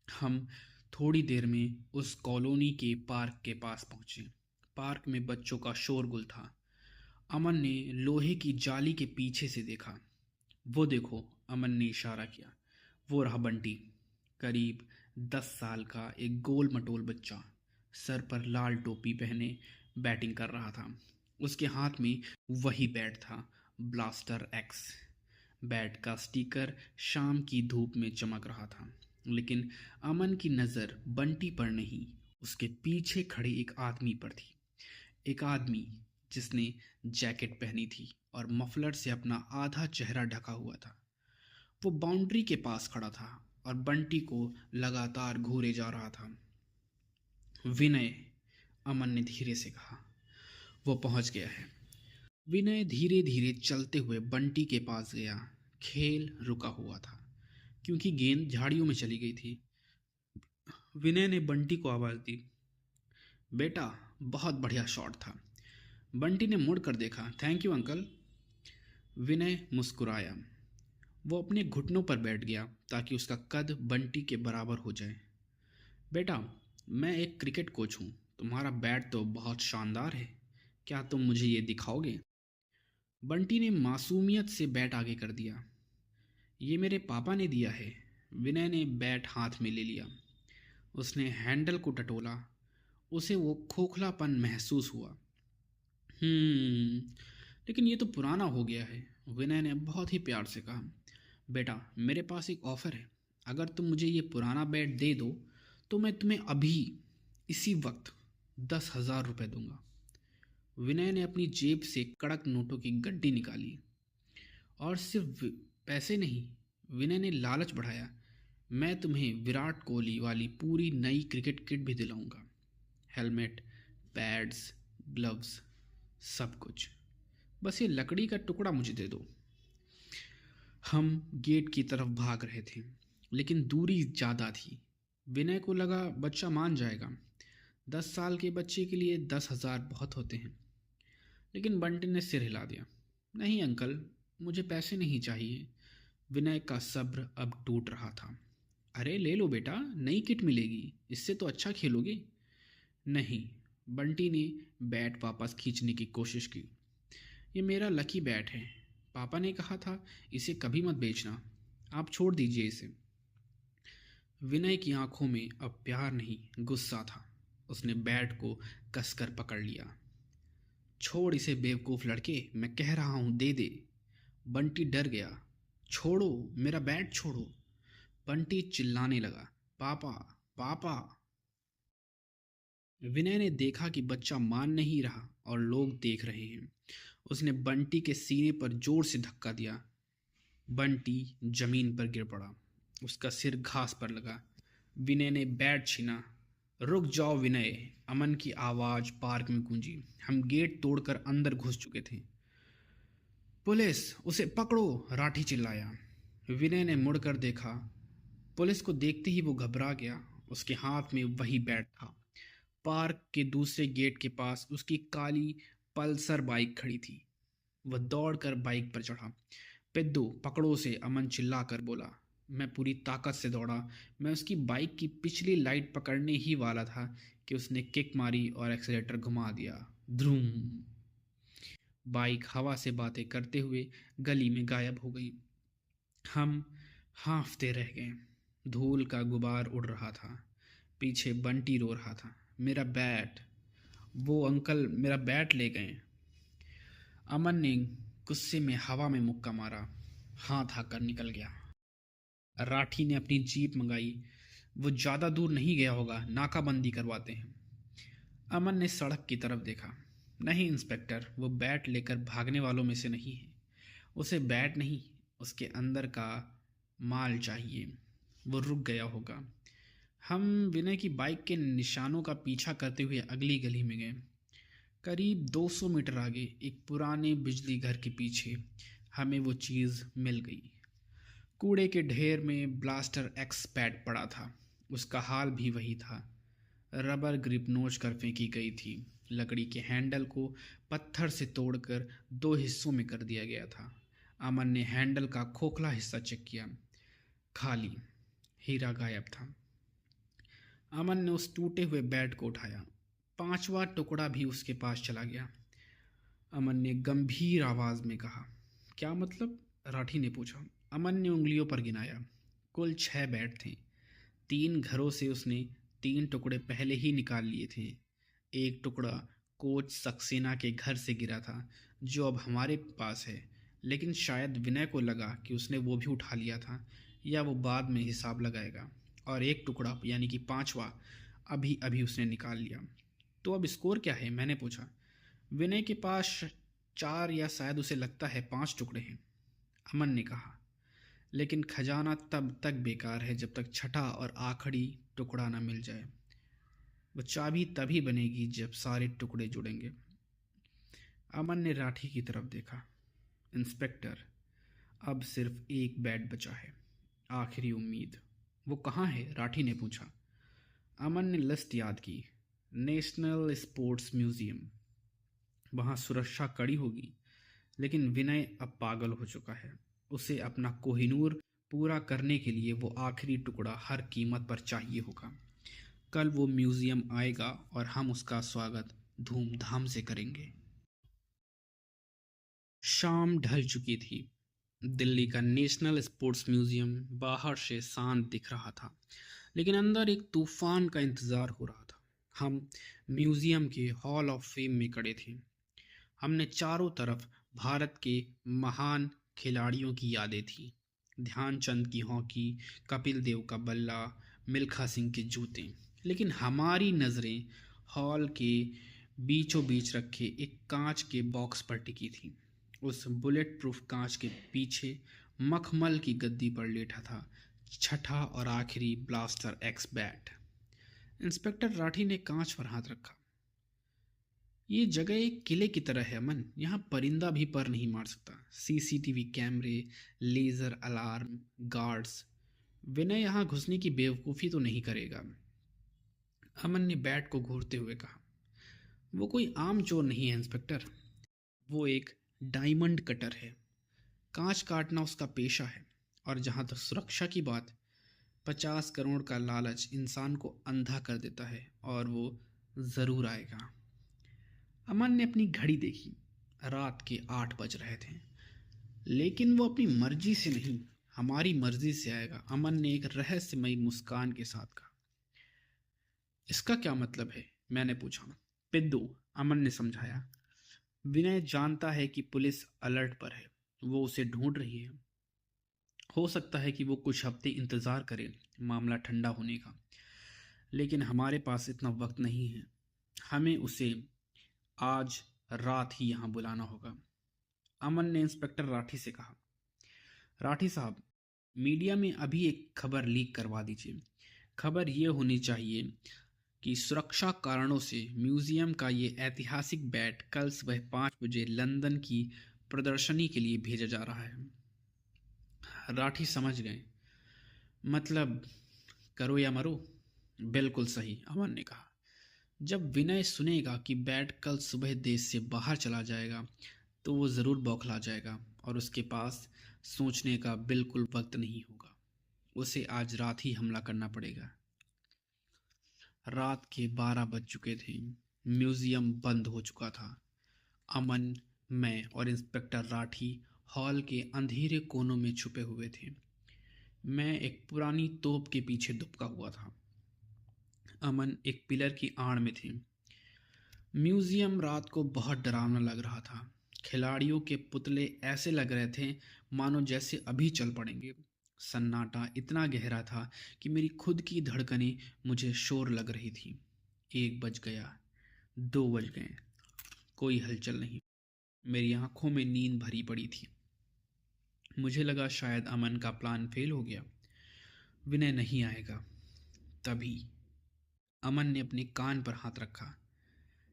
हम थोड़ी देर में उस कॉलोनी के पार्क के पास पहुंचे। पार्क में बच्चों का शोरगुल था। अमन ने लोहे की जाली के पीछे से देखा। वो देखो, अमन ने इशारा किया। वो रहा बंटी, करीब 10 साल का एक गोल मटोल बच्चा, सर पर लाल टोपी पहने बैटिंग कर रहा था। उसके हाथ में वही बैट था, ब्लास्टर एक्स। बैट का स्टिकर शाम की धूप में चमक रहा था, लेकिन अमन की नज़र बंटी पर नहीं, उसके पीछे खड़े एक आदमी पर थी। एक आदमी जिसने जैकेट पहनी थी और मफलर से अपना आधा चेहरा ढका हुआ था। वो बाउंड्री के पास खड़ा था और बंटी को लगातार घूरे जा रहा था। विनय, अमन ने धीरे से कहा। वो पहुंच गया है। विनय धीरे धीरे चलते हुए बंटी के पास गया। खेल रुका हुआ था क्योंकि गेंद झाड़ियों में चली गई थी। विनय ने बंटी को आवाज़ दी, बेटा, बहुत बढ़िया शॉट था। बंटी ने मुड़कर देखा। Thank you uncle. विनय मुस्कुराया। वो अपने घुटनों पर बैठ गया ताकि उसका कद बंटी के बराबर हो जाए। बेटा, मैं एक क्रिकेट कोच हूँ। तुम्हारा बैट तो बहुत शानदार है। क्या तुम मुझे ये दिखाओगे? बंटी ने मासूमियत से बैट आगे कर दिया। ये मेरे पापा ने दिया है। विनय ने बैट हाथ में ले लिया। उसने हैंडल को टटोला। उसे वो खोखलापन महसूस हुआ। लेकिन ये तो पुराना हो गया है। विनय ने बहुत ही प्यार से कहा। बेटा, मेरे पास एक ऑफ़र है। अगर तुम मुझे ये पुराना बैट दे दो तो मैं तुम्हें अभी इसी वक्त 10,000 रुपये दूंगा। विनय ने अपनी जेब से कड़क नोटों की गड्डी निकाली। और सिर्फ पैसे नहीं, विनय ने लालच बढ़ाया, मैं तुम्हें विराट कोहली वाली पूरी नई क्रिकेट किट भी दिलाऊंगा। हेलमेट, पैड्स, ग्लव्स, सब कुछ। बस ये लकड़ी का टुकड़ा मुझे दे दो। हम गेट की तरफ भाग रहे थे, लेकिन दूरी ज़्यादा थी। विनय को लगा बच्चा मान जाएगा। 10 साल के बच्चे के लिए 10,000 बहुत होते हैं। लेकिन बंटी ने सिर हिला दिया। नहीं अंकल, मुझे पैसे नहीं चाहिए। विनय का सब्र अब टूट रहा था। अरे ले लो बेटा, नई किट मिलेगी, इससे तो अच्छा खेलोगे। नहीं। बंटी ने बैट वापस खींचने की कोशिश की। ये मेरा लकी बैट है। पापा ने कहा था इसे कभी मत बेचना। आप छोड़ दीजिए इसे। विनय की आंखों में अब प्यार नहीं, गुस्सा था। उसने बैट को कसकर पकड़ लिया। छोड़ इसे बेवकूफ लड़के, मैं कह रहा हूं दे दे। बंटी डर गया। छोड़ो, मेरा बैट छोड़ो। बंटी चिल्लाने लगा, पापा, पापा। विनय ने देखा कि बच्चा मान नहीं रहा और लोग देख रहे हैं। उसने बंटी के सीने पर जोर से धक्का दिया। बंटी जमीन पर गिर पड़ा। उसका सिर घास पर लगा। विनय ने बैट छीना। रुक जाओ विनय, अमन की आवाज पार्क में गूंजी। हम गेट तोड़कर अंदर घुस चुके थे। पुलिस, उसे पकड़ो, राठी चिल्लाया। विनय ने मुड़कर देखा। पुलिस को देखते ही वो घबरा गया। उसके हाथ में वही बैट था। पार्क के दूसरे गेट के पास उसकी काली पल्सर बाइक खड़ी थी। वह दौड़कर बाइक पर चढ़ा। पिद्दू, पकड़ो उसे, अमन चिल्लाकर बोला। मैं पूरी ताकत से दौड़ा। मैं उसकी बाइक की पिछली लाइट पकड़ने ही वाला था कि उसने किक मारी और एक्सीलेटर घुमा दिया। ध्रूम। बाइक हवा से बातें करते हुए गली में गायब हो गई। हम हांफते रह गए। धूल का गुबार उड़ रहा था। पीछे बंटी रो रहा था, मेरा बैट, वो अंकल मेरा बैट ले गए। अमन ने गुस्से में हवा में मुक्का मारा। हाथ आकर निकल गया। राठी ने अपनी जीप मंगाई। वो ज़्यादा दूर नहीं गया होगा, नाकाबंदी करवाते हैं। अमन ने सड़क की तरफ देखा। नहीं इंस्पेक्टर, वो बैट लेकर भागने वालों में से नहीं है। उसे बैट नहीं, उसके अंदर का माल चाहिए। वो रुक गया होगा। हम विनय की बाइक के निशानों का पीछा करते हुए अगली गली में गए। करीब 200 मीटर आगे एक पुराने बिजली घर के पीछे हमें वो चीज़ मिल गई। कूड़े के ढेर में ब्लास्टर एक्स पैड पड़ा था। उसका हाल भी वही था। रबर ग्रिप नोच कर फेंकी गई थी। लकड़ी के हैंडल को पत्थर से तोड़कर 2 हिस्सों में कर दिया गया था। अमन ने हैंडल का खोखला हिस्सा चेक किया। खाली। हीरा गायब था। अमन ने उस टूटे हुए बैट को उठाया। 5वां टुकड़ा भी उसके पास चला गया। अमन ने गंभीर आवाज में कहा, क्या मतलब? राठी ने पूछा। अमन ने उंगलियों पर गिनाया। कुल 6 बैट थे। 3 घरों से उसने 3 टुकड़े पहले ही निकाल लिए थे। एक टुकड़ा कोच सक्सेना के घर से गिरा था, जो अब हमारे पास है। लेकिन शायद विनय को लगा कि उसने वो भी उठा लिया था, या वो बाद में हिसाब लगाएगा। और एक टुकड़ा यानी कि 5वां अभी अभी उसने निकाल लिया। तो अब स्कोर क्या है? मैंने पूछा। विनय के पास 4 या शायद उसे लगता है 5 टुकड़े हैं, अमन ने कहा। लेकिन खजाना तब तक बेकार है जब तक छठा और आखिरी टुकड़ा ना मिल जाए। वो चाबी तभी बनेगी जब सारे टुकड़े जुड़ेंगे। अमन ने राठी की तरफ देखा। इंस्पेक्टर, अब सिर्फ एक बैट बचा है, आखिरी उम्मीद। वो कहाँ है? राठी ने पूछा। अमन ने लिस्ट याद की। National sports museum. वहाँ सुरक्षा कड़ी होगी। लेकिन विनय अब पागल हो चुका है। उसे अपना कोहिनूर पूरा करने के लिए वो आखिरी टुकड़ा हर कीमत पर चाहिए होगा। कल वो म्यूजियम आएगा और हम उसका स्वागत धूमधाम से करेंगे। शाम ढल चुकी थी। दिल्ली का नेशनल स्पोर्ट्स म्यूजियम बाहर से शांत दिख रहा था, लेकिन अंदर एक तूफान का इंतज़ार हो रहा था। हम म्यूजियम के हॉल ऑफ फेम में खड़े थे। हमने चारों तरफ भारत के महान खिलाड़ियों की यादें थी। ध्यानचंद की हॉकी, कपिल देव का बल्ला, मिल्खा सिंह के जूते। लेकिन हमारी नज़रें हॉल के बीचों बीच रखे एक कांच के बॉक्स पर टिकी थी। उस बुलेट प्रूफ कांच के पीछे मखमल की गद्दी पर लेटा था छठा और आखिरी blaster x bat. Inspector Rathi ने कांच पर हाथ रखा। ये जगह एक किले की तरह है अमन, यहाँ परिंदा भी पर नहीं मार सकता। सीसीटीवी कैमरे, लेजर अलार्म, गार्ड्स। विनय यहाँ घुसने की बेवकूफ़ी तो नहीं करेगा। अमन ने बैट को घूरते हुए कहा, वो कोई आम चोर नहीं है इंस्पेक्टर, वो एक डायमंड कटर है। कांच काटना उसका पेशा है। और जहाँ तक सुरक्षा की बात, 50 करोड़ का लालच इंसान को अंधा कर देता है और वो ज़रूर आएगा। अमन ने अपनी घड़ी देखी। रात के 8 बज रहे थे। लेकिन वो अपनी मर्जी से नहीं, हमारी मर्जी से आएगा, अमन ने एक रहस्यमयी मुस्कान के साथ कहा। इसका क्या मतलब है? मैंने पूछा। पिद्दू, अमन ने समझाया, विनय जानता है कि पुलिस अलर्ट पर है, वो उसे ढूंढ रही है। हो सकता है कि वो कुछ हफ्ते इंतज़ार करे मामला ठंडा होने का, लेकिन हमारे पास इतना वक्त नहीं है। हमें उसे आज रात ही यहाँ बुलाना होगा। अमन ने इंस्पेक्टर राठी से कहा, राठी साहब, मीडिया में अभी एक खबर लीक करवा दीजिए। खबर ये होनी चाहिए कि सुरक्षा कारणों से म्यूजियम का ये ऐतिहासिक बैट कल सुबह 5 बजे लंदन की प्रदर्शनी के लिए भेजा जा रहा है। राठी समझ गए। मतलब करो या मरो। बिल्कुल सही, अमन ने कहा। जब विनय सुनेगा कि बैट कल सुबह देश से बाहर चला जाएगा तो वो ज़रूर बौखला जाएगा और उसके पास सोचने का बिल्कुल वक्त नहीं होगा। उसे आज रात ही हमला करना पड़ेगा। रात के 12 बज चुके थे। म्यूजियम बंद हो चुका था। अमन, मैं और इंस्पेक्टर राठी हॉल के अंधेरे कोनों में छुपे हुए थे। मैं एक पुरानी तोप के पीछे दुबका हुआ था। अमन एक पिलर की आड़ में थे। म्यूजियम रात को बहुत डरावना लग रहा था। खिलाड़ियों के पुतले ऐसे लग रहे थे मानो जैसे अभी चल पड़ेंगे। सन्नाटा इतना गहरा था कि मेरी खुद की धड़कनें मुझे शोर लग रही थी। 1 बज गया, 2 बज गए, कोई हलचल नहीं। मेरी आंखों में नींद भरी पड़ी थी। मुझे लगा शायद अमन का प्लान फेल हो गया, विनय नहीं आएगा। तभी अमन ने अपने कान पर हाथ रखा।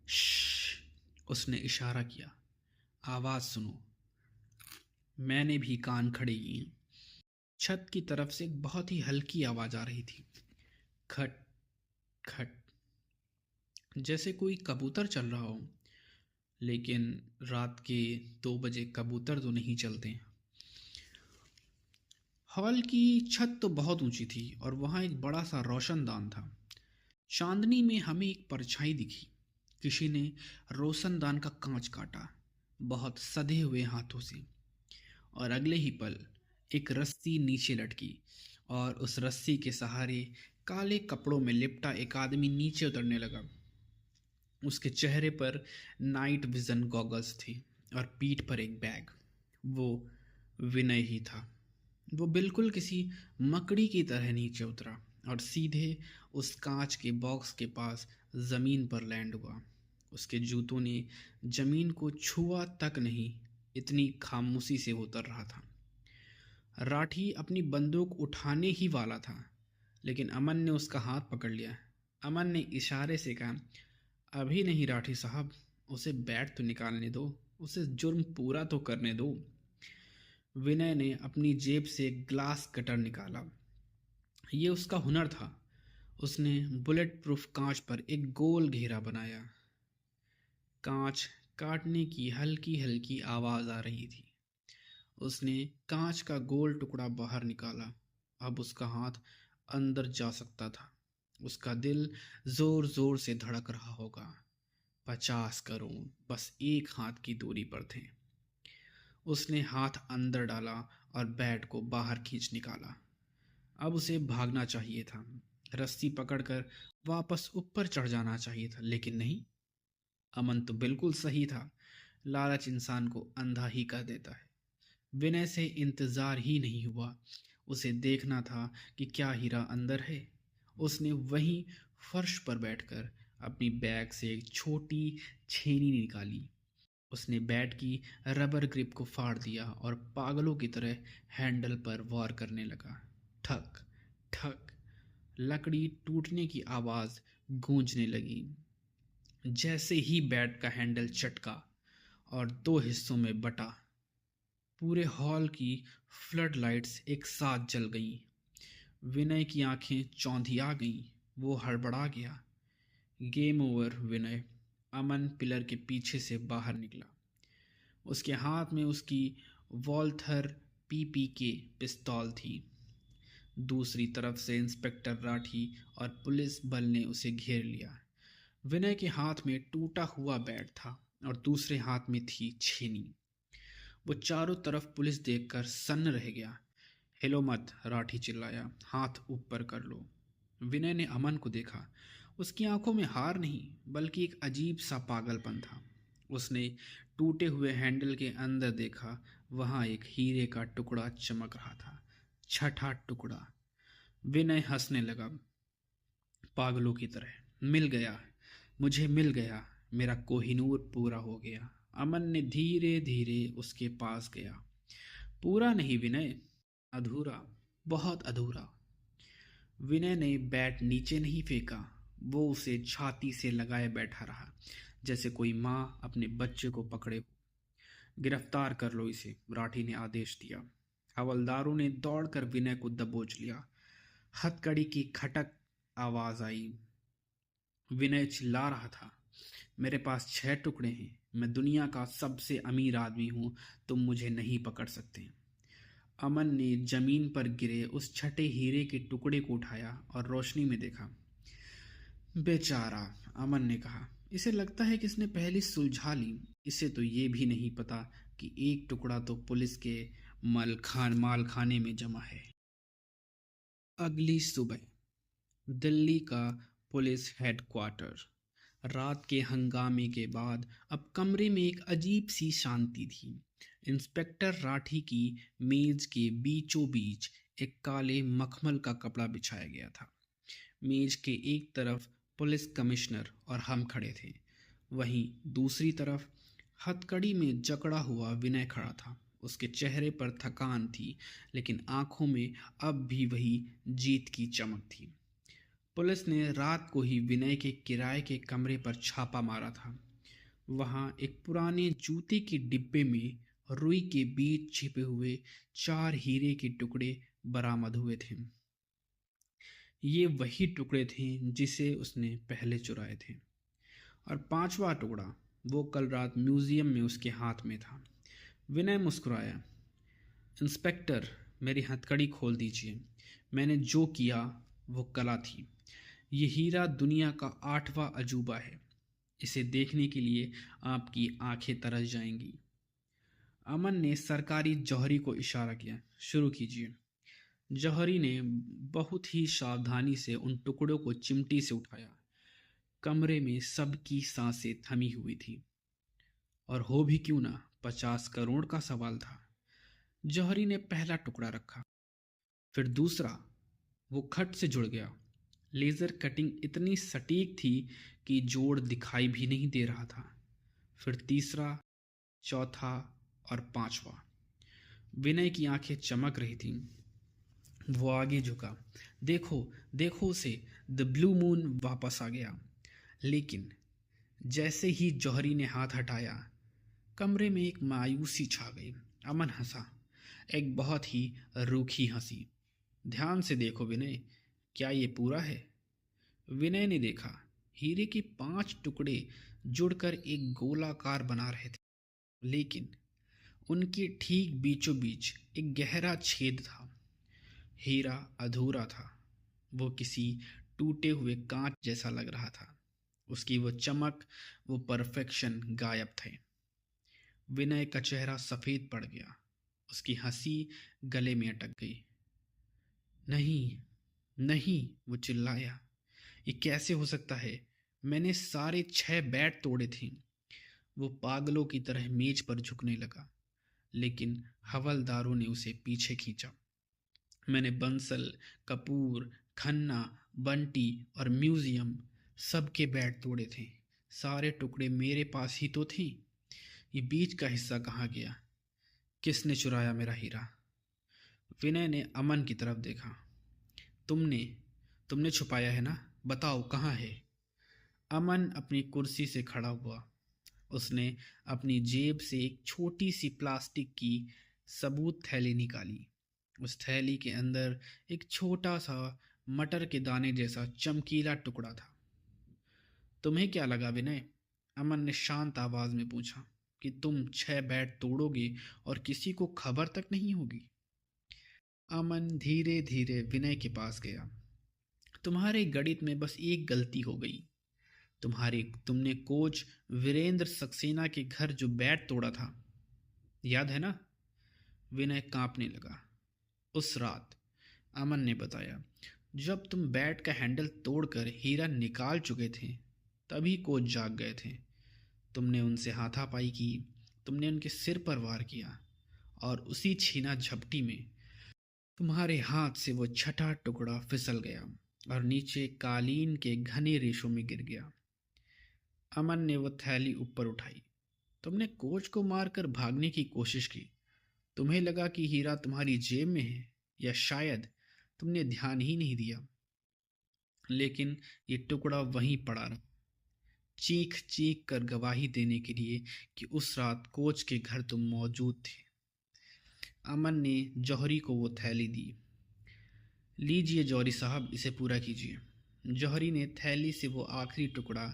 श्श, उसने इशारा किया, आवाज सुनो। मैंने भी कान खड़े किए। छत की तरफ से एक बहुत ही हल्की आवाज आ रही थी। खट खट, जैसे कोई कबूतर चल रहा हो। लेकिन रात के 2 बजे कबूतर तो नहीं चलते। हॉल की छत तो बहुत ऊंची थी और वहां एक बड़ा सा रोशनदान था। चांदनी में हमें एक परछाई दिखी। किसी ने रोशनदान का कांच काटा, बहुत सधे हुए हाथों से। और अगले ही पल एक रस्सी नीचे लटकी और उस रस्सी के सहारे काले कपड़ों में लिपटा एक आदमी नीचे उतरने लगा। उसके चेहरे पर नाइट विजन गॉगल्स थे और पीठ पर एक बैग। वो विनय ही था। वो बिल्कुल किसी मकड़ी की तरह नीचे उतरा और सीधे उस कांच के बॉक्स के पास जमीन पर लैंड हुआ। उसके जूतों ने जमीन को छुआ तक नहीं, इतनी खामोशी से उतर रहा था। राठी अपनी बंदूक उठाने ही वाला था, लेकिन अमन ने उसका हाथ पकड़ लिया। अमन ने इशारे से कहा, अभी नहीं राठी साहब, उसे बैट तो निकालने दो, उसे जुर्म पूरा तो करने दो। विनय ने अपनी जेब से एक ग्लास कटर निकाला। ये उसका हुनर था। उसने बुलेट प्रूफ कांच पर एक गोल घेरा बनाया। कांच काटने की हल्की हल्की आवाज आ रही थी। उसने कांच का गोल टुकड़ा बाहर निकाला। अब उसका हाथ अंदर जा सकता था। उसका दिल जोर जोर से धड़क रहा होगा। 50 करोड़ बस एक हाथ की दूरी पर थे। उसने हाथ अंदर डाला और बैट को बाहर खींच निकाला। अब उसे भागना चाहिए था, रस्सी पकड़कर वापस ऊपर चढ़ जाना चाहिए था, लेकिन नहीं। अमन तो बिल्कुल सही था। लालच इंसान को अंधा ही कर देता है। विनय से इंतजार ही नहीं हुआ। उसे देखना था कि क्या हीरा अंदर है। उसने वहीं फर्श पर बैठकर अपनी बैग से एक छोटी छेनी निकाली। उसने बैट की रबर ग्रिप को फाड़ दिया और पागलों की तरह हैंडल पर वार करने लगा। ठक ठक, लकड़ी टूटने की आवाज गूंजने लगी। जैसे ही बैट का हैंडल चटका और दो हिस्सों में बटा, पूरे हॉल की फ्लड लाइट्स एक साथ जल गईं। विनय की आंखें चौंधिया गईं। वो हड़बड़ा गया। गेम ओवर विनय। अमन पिलर के पीछे से बाहर निकला। उसके हाथ में उसकी वॉल्थर पीपीके पिस्तौल थी। दूसरी तरफ से इंस्पेक्टर राठी और पुलिस बल ने उसे घेर लिया। विनय के हाथ में टूटा हुआ बैट था और दूसरे हाथ में थी छेनी। वो चारों तरफ पुलिस देखकर सन्न रह गया। हिलो मत, राठी चिल्लाया, हाथ ऊपर कर लो। विनय ने अमन को देखा। उसकी आंखों में हार नहीं बल्कि एक अजीब सा पागलपन था। उसने टूटे हुए हैंडल के अंदर देखा। वहां एक हीरे का टुकड़ा चमक रहा था, छठा टुकड़ा। विनय हंसने लगा, पागलों की तरह। मिल गया, मुझे मिल गया, मेरा कोहिनूर पूरा हो गया। अमन ने धीरे धीरे उसके पास गया। पूरा नहीं विनय, अधूरा, बहुत अधूरा। विनय ने बैट नीचे नहीं फेंका। वो उसे छाती से लगाए बैठा रहा, जैसे कोई माँ अपने बच्चे को पकड़े हो। गिरफ्तार कर लो इसे, राठी ने आदेश दिया। हवलदारों ने दौड़कर विनय को दबोच लिया। हथकड़ी की खटक आवाज आई। विनय चिल्ला रहा था, मेरे पास 6 टुकड़े हैं, मैं दुनिया का सबसे अमीर आदमी हूं, तुम मुझे नहीं पकड़ सकते। अमन ने जमीन पर गिरे उस छठे हीरे के टुकड़े को उठाया और रोशनी में देखा। बेचारा, अमन ने कहा, इसे लगता है कि इसने पहली सुलझा ली। इसे तो ये भी नहीं पता कि एक टुकड़ा तो पुलिस के माल खाने में जमा है। अगली सुबह दिल्ली का पुलिस हेडक्वार्टर। रात के हंगामे के बाद अब कमरे में एक अजीब सी शांति थी। इंस्पेक्टर राठी की मेज के बीचों बीच एक काले मखमल का कपड़ा बिछाया गया था। मेज के एक तरफ पुलिस कमिश्नर और हम खड़े थे। वहीं दूसरी तरफ हथकड़ी में जकड़ा हुआ विनय खड़ा था। उसके चेहरे पर थकान थी, लेकिन आंखों में अब भी वही जीत की चमक थी। पुलिस ने रात को ही विनय के किराए के कमरे पर छापा मारा था। वहां एक पुराने जूते के डिब्बे में रुई के बीच छिपे हुए 4 हीरे के टुकड़े बरामद हुए थे। ये वही टुकड़े थे जिसे उसने पहले चुराए थे, और 5वां टुकड़ा वो कल रात म्यूजियम में उसके हाथ में था। विनय मुस्कुराया। इंस्पेक्टर, मेरी हथकड़ी खोल दीजिए। मैंने जो किया वो कला थी। ये हीरा दुनिया का 8वां अजूबा है। इसे देखने के लिए आपकी आंखें तरस जाएंगी। अमन ने सरकारी जौहरी को इशारा किया। शुरू कीजिए। जौहरी ने बहुत ही सावधानी से उन टुकड़ों को चिमटी से उठाया। कमरे में सबकी सांसें थमी हुई थी। और हो भी क्यों ना, 50 करोड़ का सवाल था। जौहरी ने पहला टुकड़ा रखा, फिर दूसरा। वो खट से जुड़ गया। लेजर कटिंग इतनी सटीक थी कि जोड़ दिखाई भी नहीं दे रहा था। फिर तीसरा, चौथा और 5वां। विनय की आंखें चमक रही थीं। वो आगे झुका। देखो, देखो उसे, द ब्लू मून वापस आ गया। लेकिन जैसे ही जौहरी ने हाथ हटाया, कमरे में एक मायूसी छा गई। अमन हंसा, एक बहुत ही रूखी हंसी। ध्यान से देखो विनय, क्या ये पूरा है? विनय ने देखा। हीरे के 5 टुकड़े जुड़कर एक गोलाकार बना रहे थे, लेकिन उनके ठीक बीचों बीच एक गहरा छेद था। हीरा अधूरा था। वो किसी टूटे हुए कांच जैसा लग रहा था। उसकी वो चमक, वो परफेक्शन गायब थे। विनय का चेहरा सफेद पड़ गया। उसकी हंसी गले में अटक गई। नहीं, नहीं, वो चिल्लाया, ये कैसे हो सकता है? मैंने सारे 6 बैट तोड़े थे। वो पागलों की तरह मेज पर झुकने लगा, लेकिन हवलदारों ने उसे पीछे खींचा। मैंने बंसल, कपूर, खन्ना, बंटी और म्यूजियम सबके बैट तोड़े थे। सारे टुकड़े मेरे पास ही तो थे। ये बीच का हिस्सा कहाँ गया? किसने चुराया मेरा हीरा? विनय ने अमन की तरफ देखा। तुमने तुमने छुपाया है ना? बताओ कहाँ है? अमन अपनी कुर्सी से खड़ा हुआ। उसने अपनी जेब से एक छोटी सी प्लास्टिक की सबूत थैली निकाली। उस थैली के अंदर एक छोटा सा मटर के दाने जैसा चमकीला टुकड़ा था। तुम्हें क्या लगा विनय? अमन ने शांत आवाज में पूछा। कि तुम 6 बैट तोड़ोगे और किसी को खबर तक नहीं होगी? अमन धीरे धीरे विनय के पास गया। तुम्हारे गणित में बस एक गलती हो गई। तुमने कोच वीरेंद्र सक्सेना के घर जो बैट तोड़ा था, याद है ना? विनय कांपने लगा। उस रात, अमन ने बताया, जब तुम बैट का हैंडल तोड़कर हीरा निकाल चुके थे, तभी कोच जाग गए थे। तुमने उनसे हाथापाई की, तुमने उनके सिर पर वार किया, और उसी छीना झपटी में तुम्हारे हाथ से वो छठा टुकड़ा फिसल गया और नीचे कालीन के घने रेशों में गिर गया। अमन ने वो थैली ऊपर उठाई। तुमने कोच को मारकर भागने की कोशिश की। तुम्हें लगा कि हीरा तुम्हारी जेब में है, या शायद तुमने ध्यान ही नहीं दिया। लेकिन ये टुकड़ा वहीं पड़ा रहा, चीख चीख कर गवाही देने के लिए कि उस रात कोच के घर तुम मौजूद थे। अमन ने जौहरी को वो थैली दी। लीजिए जौहरी साहब, इसे पूरा कीजिए। जौहरी ने थैली से वो आखिरी टुकड़ा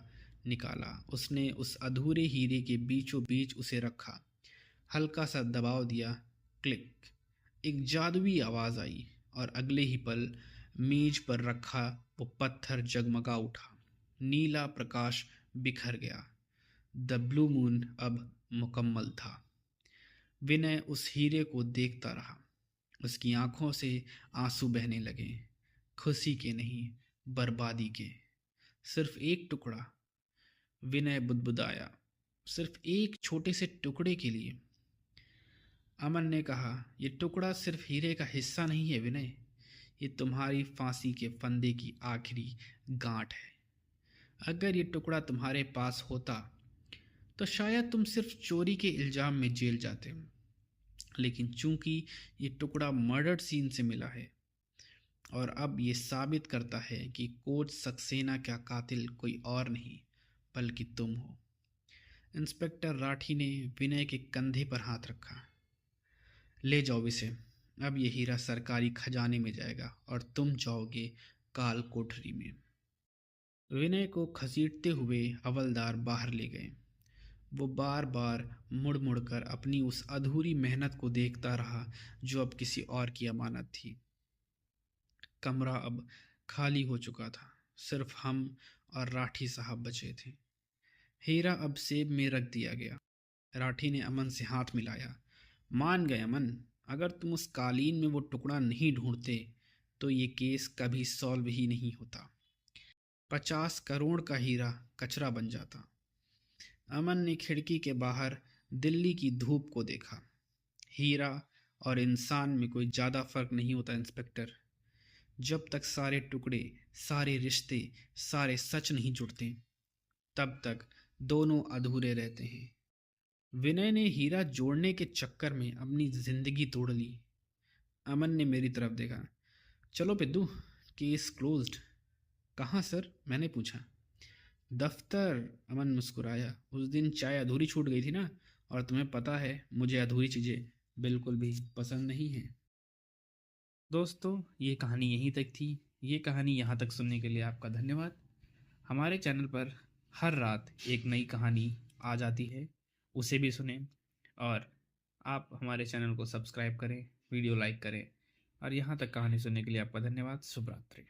निकाला। उसने उस अधूरे हीरे के बीचों बीच उसे रखा, हल्का सा दबाव दिया। क्लिक! एक जादुई आवाज आई और अगले ही पल मेज पर रखा वो पत्थर जगमगा उठा। नीला प्रकाश बिखर गया। द ब्लू मून अब मुकम्मल था। विनय उस हीरे को देखता रहा। उसकी आंखों से आंसू बहने लगे। खुशी के नहीं, बर्बादी के। सिर्फ एक टुकड़ा। विनय बुदबुदाया। सिर्फ एक छोटे से टुकड़े के लिए। अमन ने कहा, यह टुकड़ा सिर्फ हीरे का हिस्सा नहीं है विनय, ये तुम्हारी फांसी के फंदे की आखिरी गांठ है। अगर ये टुकड़ा तुम्हारे पास होता तो शायद तुम सिर्फ चोरी के इल्जाम में जेल जाते। लेकिन चूंकि ये टुकड़ा मर्डर सीन से मिला है, और अब ये साबित करता है कि कोच सक्सेना का कातिल कोई और नहीं बल्कि तुम हो। इंस्पेक्टर राठी ने विनय के कंधे पर हाथ रखा। ले जाओ इसे। अब ये हीरा सरकारी खजाने में जाएगा और तुम जाओगे काल कोठरी में। विनय को घसीटते हुए हवलदार बाहर ले गए। वो बार बार मुड़ मुड़ कर अपनी उस अधूरी मेहनत को देखता रहा जो अब किसी और की अमानत थी। कमरा अब खाली हो चुका था। सिर्फ हम और राठी साहब बचे थे। हीरा अब सेब में रख दिया गया। राठी ने अमन से हाथ मिलाया। मान गए अमन, अगर तुम उस कालीन में वो टुकड़ा नहीं ढूंढते तो ये केस कभी सॉल्व ही नहीं होता। 50 करोड़ का हीरा कचरा बन जाता। अमन ने खिड़की के बाहर दिल्ली की धूप को देखा। हीरा और इंसान में कोई ज़्यादा फर्क नहीं होता इंस्पेक्टर। जब तक सारे टुकड़े, सारे रिश्ते, सारे सच नहीं जुड़ते, तब तक दोनों अधूरे रहते हैं। विनय ने हीरा जोड़ने के चक्कर में अपनी जिंदगी तोड़ ली। अमन ने मेरी तरफ देखा। चलो पिद्दू, केस क्लोज्ड। कहाँ सर? मैंने पूछा। दफ्तर, अमन मुस्कुराया। उस दिन चाय अधूरी छूट गई थी ना, और तुम्हें पता है मुझे अधूरी चीज़ें बिल्कुल भी पसंद नहीं हैं। दोस्तों, ये कहानी यहीं तक थी। ये कहानी यहाँ तक सुनने के लिए आपका धन्यवाद। हमारे चैनल पर हर रात एक नई कहानी आ जाती है, उसे भी सुनें। और आप हमारे चैनल को सब्सक्राइब करें, वीडियो लाइक करें। और यहाँ तक कहानी सुनने के लिए आपका धन्यवाद। शुभ रात्रि।